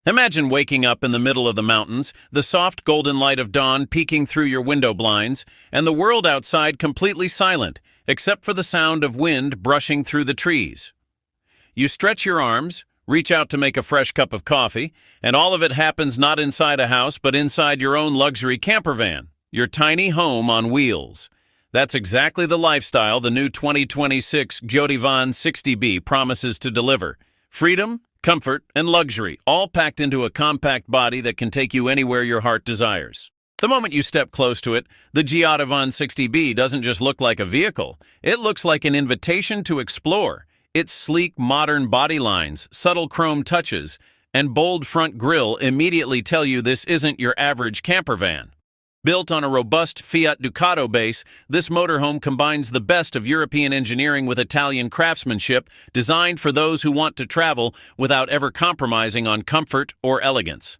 Imagine waking up in the middle of the mountains, the soft golden light of dawn peeking through your window blinds, and the world outside completely silent, except for the sound of wind brushing through the trees. You stretch your arms, reach out to make a fresh cup of coffee, and all of it happens not inside a house but inside your own luxury campervan, your tiny home on wheels. That's exactly the lifestyle the new 2026 Giottivan 60B promises to deliver. Freedom, comfort, and luxury, all packed into a compact body that can take you anywhere your heart desires. The moment you step close to it, the Giottivan 60B doesn't just look like a vehicle. It looks like an invitation to explore. Its sleek, modern body lines, subtle chrome touches, and bold front grille immediately tell you this isn't your average campervan. Built on a robust Fiat Ducato base, this motorhome combines the best of European engineering with Italian craftsmanship, designed for those who want to travel without ever compromising on comfort or elegance.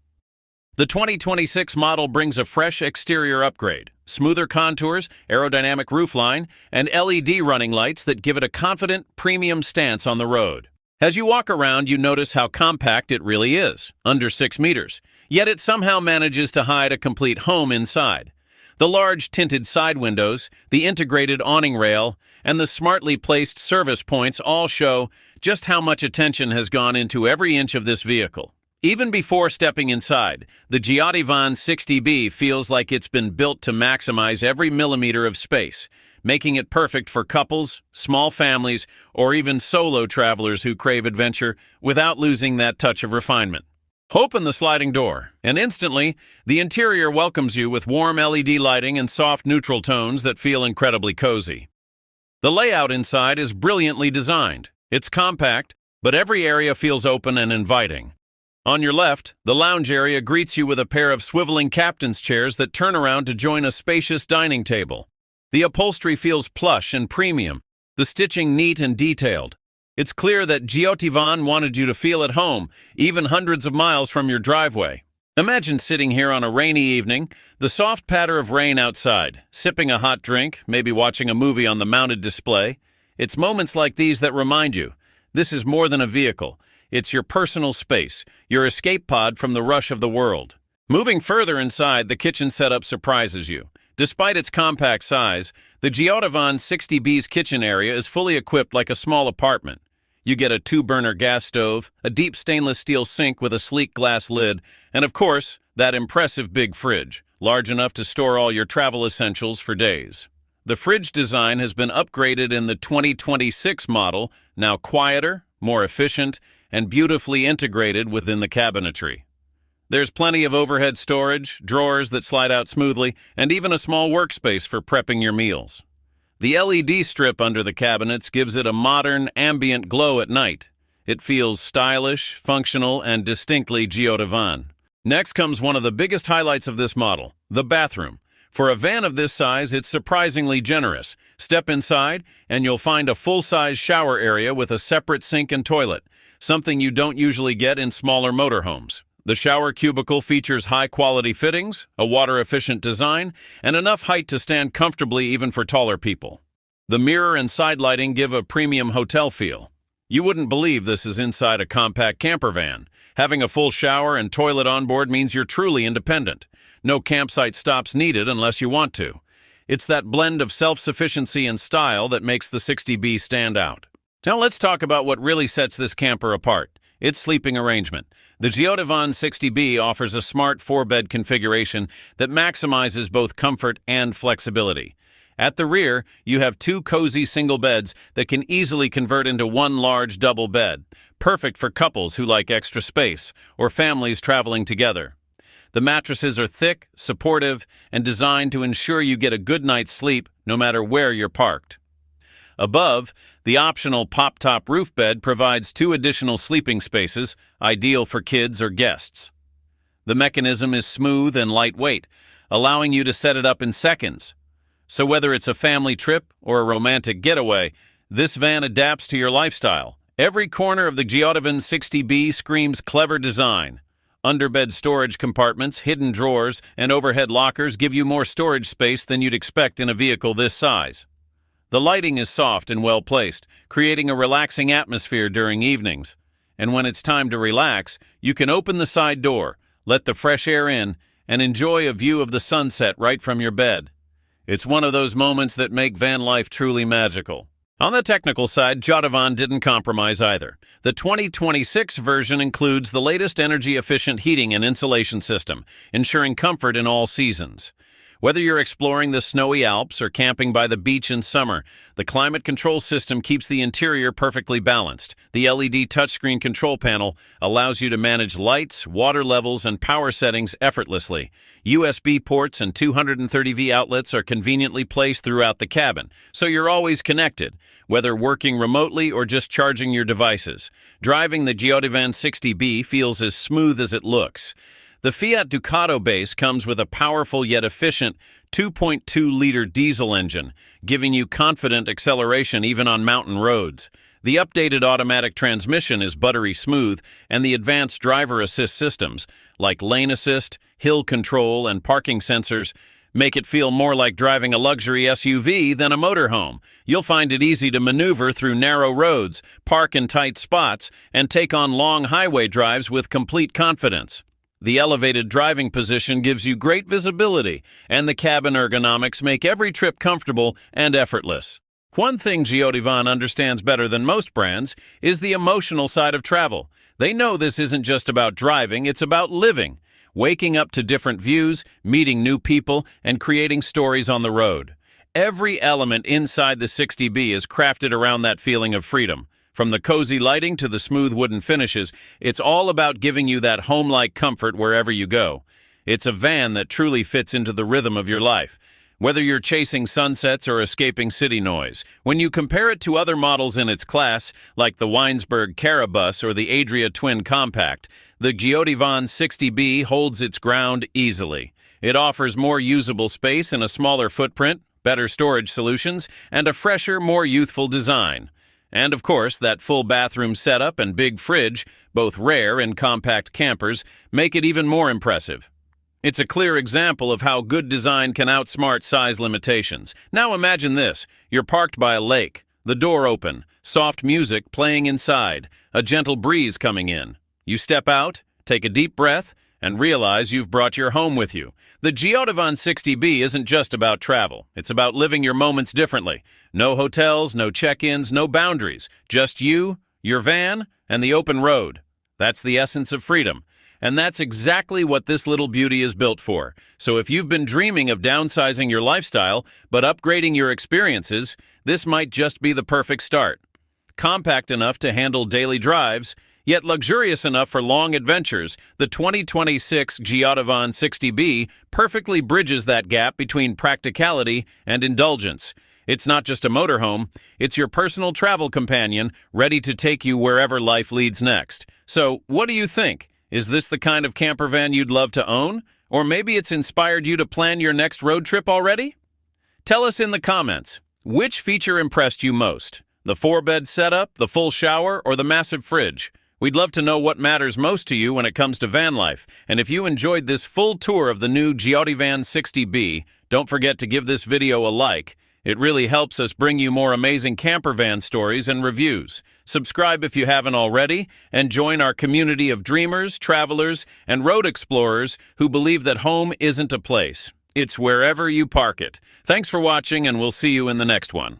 The 2026 model brings a fresh exterior upgrade, smoother contours, aerodynamic roofline, and LED running lights that give it a confident, premium stance on the road. As you walk around, you notice how compact it really is, under 6 meters. Yet it somehow manages to hide a complete home inside. The large tinted side windows, the integrated awning rail, and the smartly placed service points all show just how much attention has gone into every inch of this vehicle. Even before stepping inside, the Giottivan 60B feels like it's been built to maximize every millimeter of space, making it perfect for couples, small families, or even solo travelers who crave adventure without losing that touch of refinement. Open the sliding door, and instantly, the interior welcomes you with warm LED lighting and soft neutral tones that feel incredibly cozy. The layout inside is brilliantly designed. It's compact, but every area feels open and inviting. On your left, the lounge area greets you with a pair of swiveling captain's chairs that turn around to join a spacious dining table. The upholstery feels plush and premium, the stitching neat and detailed. It's clear that Giottivan wanted you to feel at home, even hundreds of miles from your driveway. Imagine sitting here on a rainy evening, the soft patter of rain outside, sipping a hot drink, maybe watching a movie on the mounted display. It's moments like these that remind you, this is more than a vehicle. It's your personal space, your escape pod from the rush of the world. Moving further inside, the kitchen setup surprises you. Despite its compact size, the Giottivan 60B's kitchen area is fully equipped like a small apartment. You get a 2-burner gas stove, a deep stainless steel sink with a sleek glass lid, and of course, that impressive big fridge, large enough to store all your travel essentials for days. The fridge design has been upgraded in the 2026 model, now quieter, more efficient, and beautifully integrated within the cabinetry. There's plenty of overhead storage, drawers that slide out smoothly, and even a small workspace for prepping your meals. The LED strip under the cabinets gives it a modern, ambient glow at night. It feels stylish, functional, and distinctly Giottivan. Next comes one of the biggest highlights of this model, the bathroom. For a van of this size, it's surprisingly generous. Step inside, and you'll find a full-size shower area with a separate sink and toilet, something you don't usually get in smaller motorhomes. The shower cubicle features high-quality fittings, a water-efficient design, and enough height to stand comfortably even for taller people. The mirror and side lighting give a premium hotel feel. You wouldn't believe this is inside a compact camper van. Having a full shower and toilet on board means you're truly independent. No campsite stops needed unless you want to. It's that blend of self-sufficiency and style that makes the 60B stand out. Now let's talk about what really sets this camper apart. Its sleeping arrangement. The Giottivan 60B offers a smart 4-bed configuration that maximizes both comfort and flexibility. At the rear, you have 2 cozy single beds that can easily convert into one large double bed, perfect for couples who like extra space or families traveling together. The mattresses are thick, supportive, and designed to ensure you get a good night's sleep no matter where you're parked. Above, the optional pop-top roof bed provides 2 additional sleeping spaces, ideal for kids or guests. The mechanism is smooth and lightweight, allowing you to set it up in seconds. So whether it's a family trip or a romantic getaway, this van adapts to your lifestyle. Every corner of the Giottivan 60B screams clever design. Underbed storage compartments, hidden drawers, and overhead lockers give you more storage space than you'd expect in a vehicle this size. The lighting is soft and well placed, creating a relaxing atmosphere during evenings. And when it's time to relax, you can open the side door, let the fresh air in, and enjoy a view of the sunset right from your bed. It's one of those moments that make van life truly magical. On the technical side, Giottivan didn't compromise either. The 2026 version includes the latest energy-efficient heating and insulation system, ensuring comfort in all seasons. Whether you're exploring the snowy Alps or camping by the beach in summer, the climate control system keeps the interior perfectly balanced. The LED touchscreen control panel allows you to manage lights, water levels, and power settings effortlessly. USB ports and 230V outlets are conveniently placed throughout the cabin, so you're always connected, whether working remotely or just charging your devices. Driving the Giottivan 60B feels as smooth as it looks. The Fiat Ducato base comes with a powerful yet efficient 2.2-liter diesel engine, giving you confident acceleration even on mountain roads. The updated automatic transmission is buttery smooth, and the advanced driver assist systems, like lane assist, hill control, and parking sensors, make it feel more like driving a luxury SUV than a motorhome. You'll find it easy to maneuver through narrow roads, park in tight spots, and take on long highway drives with complete confidence. The elevated driving position gives you great visibility, and the cabin ergonomics make every trip comfortable and effortless. One thing Giottivan understands better than most brands is the emotional side of travel. They know this isn't just about driving, it's about living, waking up to different views, meeting new people, and creating stories on the road. Every element inside the 60B is crafted around that feeling of freedom. From the cozy lighting to the smooth wooden finishes, it's all about giving you that home-like comfort wherever you go. It's a van that truly fits into the rhythm of your life, whether you're chasing sunsets or escaping city noise. When you compare it to other models in its class, like the Weinsberg Carabus or the Adria Twin Compact, the Giottivan 60B holds its ground easily. It offers more usable space in a smaller footprint, better storage solutions, and a fresher, more youthful design. And of course, that full bathroom setup and big fridge, both rare in compact campers, make it even more impressive. It's a clear example of how good design can outsmart size limitations. Now imagine this. You're parked by a lake, the door open, soft music playing inside, a gentle breeze coming in. You step out, take a deep breath, and realize you've brought your home with you. The Giottivan 60B isn't just about travel. It's about living your moments differently. No hotels, no check-ins, no boundaries. Just you, your van, and the open road. That's the essence of freedom. And that's exactly what this little beauty is built for. So if you've been dreaming of downsizing your lifestyle, but upgrading your experiences, this might just be the perfect start. Compact enough to handle daily drives, yet luxurious enough for long adventures, the 2026 Giottivan 60B perfectly bridges that gap between practicality and indulgence. It's not just a motorhome, it's your personal travel companion, ready to take you wherever life leads next. So, what do you think? Is this the kind of camper van you'd love to own? Or maybe it's inspired you to plan your next road trip already? Tell us in the comments, which feature impressed you most? The 4-bed setup, the full shower, or the massive fridge? We'd love to know what matters most to you when it comes to van life. And if you enjoyed this full tour of the new Giottivan 60B, don't forget to give this video a like. It really helps us bring you more amazing camper van stories and reviews. Subscribe if you haven't already, and join our community of dreamers, travelers, and road explorers who believe that home isn't a place. It's wherever you park it. Thanks for watching, and we'll see you in the next one.